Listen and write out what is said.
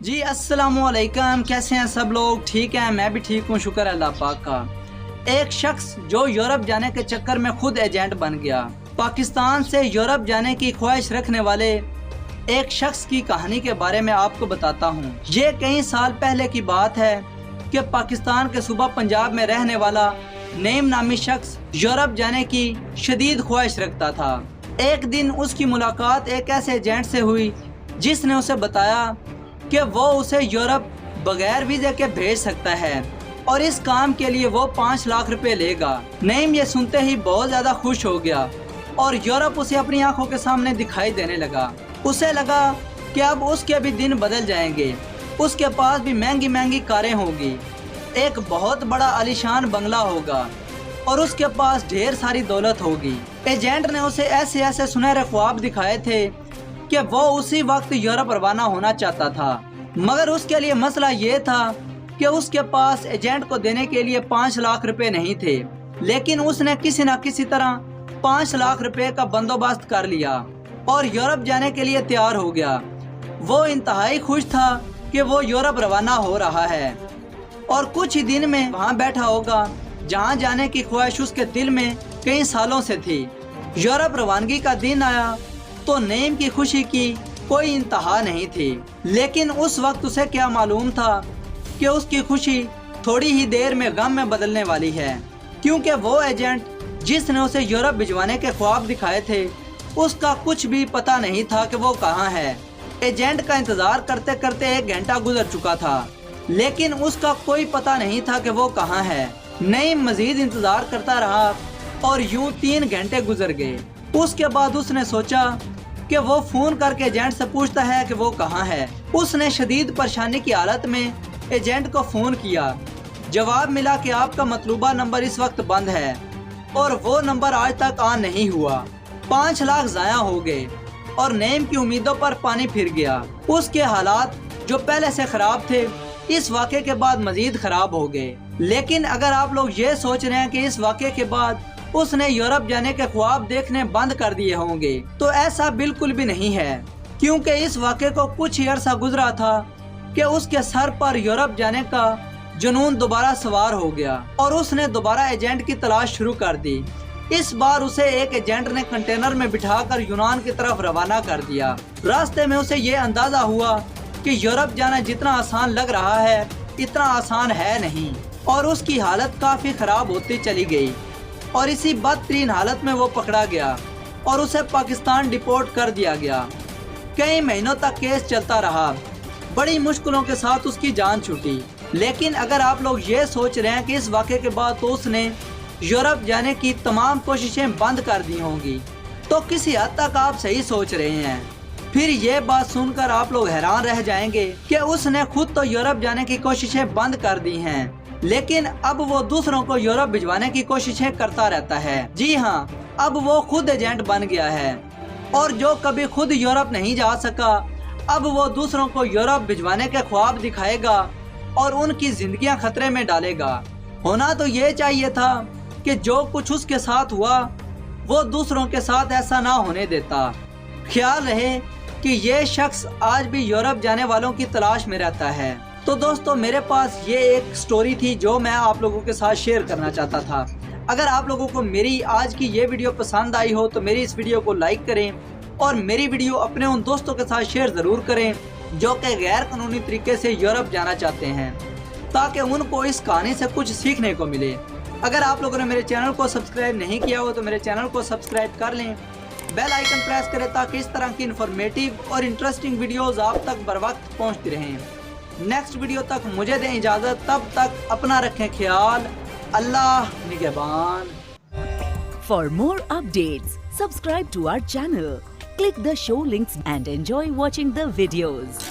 जी अस्सलामुअलैकुम, कैसे हैं सब लोग? ठीक हैं, मैं भी ठीक हूँ, शुक्र है अल्लाह पाक का। एक शख्स जो यूरोप जाने के चक्कर में खुद एजेंट बन गया। पाकिस्तान से यूरोप जाने की ख्वाहिश रखने वाले एक शख्स की कहानी के बारे में आपको बताता हूँ। ये कई साल पहले की बात है कि पाकिस्तान के सूबा पंजाब में रहने वाला नईम नामी शख्स यूरोप जाने की शदीद ख्वाहिश रखता था। एक दिन उसकी मुलाकात एक ऐसे एजेंट से हुई जिसने उसे बताया कि वो उसे यूरोप बगैर वीज़े के भेज सकता है और इस काम के लिए वो 5 लाख रुपए लेगा। नईम ये सुनते ही बहुत ज़्यादा खुश हो गया और यूरोप उसे अपनी आंखों के सामने दिखाई देने लगा। उसे लगा कि अब उसके भी दिन बदल जाएंगे, उसके पास भी महंगी महंगी कारें होगी, एक बहुत बड़ा आलीशान बंगला होगा और उसके पास ढेर सारी दौलत होगी। एजेंट ने उसे ऐसे ऐसे सुनहरे ख्वाब दिखाए थे कि वो उसी वक्त यूरोप रवाना होना चाहता था, मगर उसके लिए मसला ये था कि उसके पास एजेंट को देने के लिए 5 लाख रुपए नहीं थे। लेकिन उसने किसी न किसी तरह 5 लाख रुपए का बंदोबस्त कर लिया और यूरोप जाने के लिए तैयार हो गया। वो इंतहाई खुश था कि वो यूरोप रवाना हो रहा है और कुछ ही दिन में वहाँ बैठा होगा जहाँ जाने की ख्वाहिश उसके दिल में कई सालों से थी। यूरोप रवानगी का दिन आया तो नईम की खुशी की कोई इंतहा नहीं थी, लेकिन उस वक्त उसे क्या मालूम था कि उसकी खुशी थोड़ी ही देर में गम में बदलने वाली है, क्योंकि वो एजेंट जिसने उसे यूरोप भिजवाने के ख्वाब दिखाए थे उसका कुछ भी पता नहीं था कि वो कहाँ है। एजेंट का इंतजार करते करते 1 घंटा गुजर चुका था, लेकिन उसका कोई पता नहीं था कि वो कहाँ है। नईम मजीद इंतजार करता रहा और यूं 3 घंटे गुजर गए। उसके बाद उसने सोचा कि वो फोन करके एजेंट से पूछता है कि वो कहाँ है। उसने शदीद परेशानी की हालत में एजेंट को फोन किया। जवाब मिला कि आपका मतलूबा नंबर इस वक्त बंद है और वो नंबर आज तक ऑन नहीं हुआ। 5 लाख जाया हो गए और नईम की उम्मीदों पर पानी फिर गया। उसके हालात जो पहले से खराब थे इस वाक़े के बाद मजीद खराब हो गए। लेकिन अगर आप लोग ये सोच रहे हैं कि इस वाक़े के बाद उसने यूरोप जाने के ख्वाब देखने बंद कर दिए होंगे, तो ऐसा बिल्कुल भी नहीं है, क्योंकि इस वाक़े को कुछ ही अरसा गुजरा था कि उसके सर पर यूरोप जाने का जुनून दोबारा सवार हो गया और उसने दोबारा एजेंट की तलाश शुरू कर दी। इस बार उसे एक एजेंट ने कंटेनर में बिठाकर यूनान की तरफ रवाना कर दिया। रास्ते में उसे ये अंदाजा हुआ कि यूरोप जाना जितना आसान लग रहा है इतना आसान है नहीं और उसकी हालत काफी खराब होती चली गई और इसी बदतरीन हालत में वो पकड़ा गया और उसे पाकिस्तान डिपोर्ट कर दिया गया। कई महीनों तक केस चलता रहा, बड़ी मुश्किलों के साथ उसकी जान छूटी। लेकिन अगर आप लोग ये सोच रहे हैं कि इस वाक़े के बाद तो उसने यूरोप जाने की तमाम कोशिशें बंद कर दी होंगी, तो किसी हद तक आप सही सोच रहे हैं। फिर ये बात सुनकर आप लोग हैरान रह जाएंगे कि उसने खुद तो यूरोप जाने की कोशिशें बंद कर दी हैं, लेकिन अब वो दूसरों को यूरोप भिजवाने की कोशिशें करता रहता है। जी हाँ, अब वो खुद एजेंट बन गया है और जो कभी खुद यूरोप नहीं जा सका अब वो दूसरों को यूरोप भिजवाने के ख्वाब दिखाएगा और उनकी जिंदगियां खतरे में डालेगा। होना तो ये चाहिए था कि जो कुछ उसके साथ हुआ वो दूसरों के साथ ऐसा ना होने देता। ख्याल रहे कि ये शख्स आज भी यूरोप जाने वालों की तलाश में रहता है। तो दोस्तों, मेरे पास ये एक स्टोरी थी जो मैं आप लोगों के साथ शेयर करना चाहता था। अगर आप लोगों को मेरी आज की ये वीडियो पसंद आई हो तो मेरी इस वीडियो को लाइक करें और मेरी वीडियो अपने उन दोस्तों के साथ शेयर ज़रूर करें जो कि गैर कानूनी तरीके से यूरोप जाना चाहते हैं, ताकि उनको इस कहानी से कुछ सीखने को मिले। अगर आप लोगों ने मेरे चैनल को सब्सक्राइब नहीं किया हो तो मेरे चैनल को सब्सक्राइब कर लें, बेल आइकन प्रेस करें ताकि इस तरह की इन्फॉर्मेटिव और इंटरेस्टिंग वीडियोस आप तक बर वक्त पहुँचती रहें। नेक्स्ट वीडियो तक मुझे दें इजाज़त, तब तक अपना रखें ख्याल। अल्लाह निगहबान। For more updates, subscribe to our channel, click the show links and enjoy watching the videos.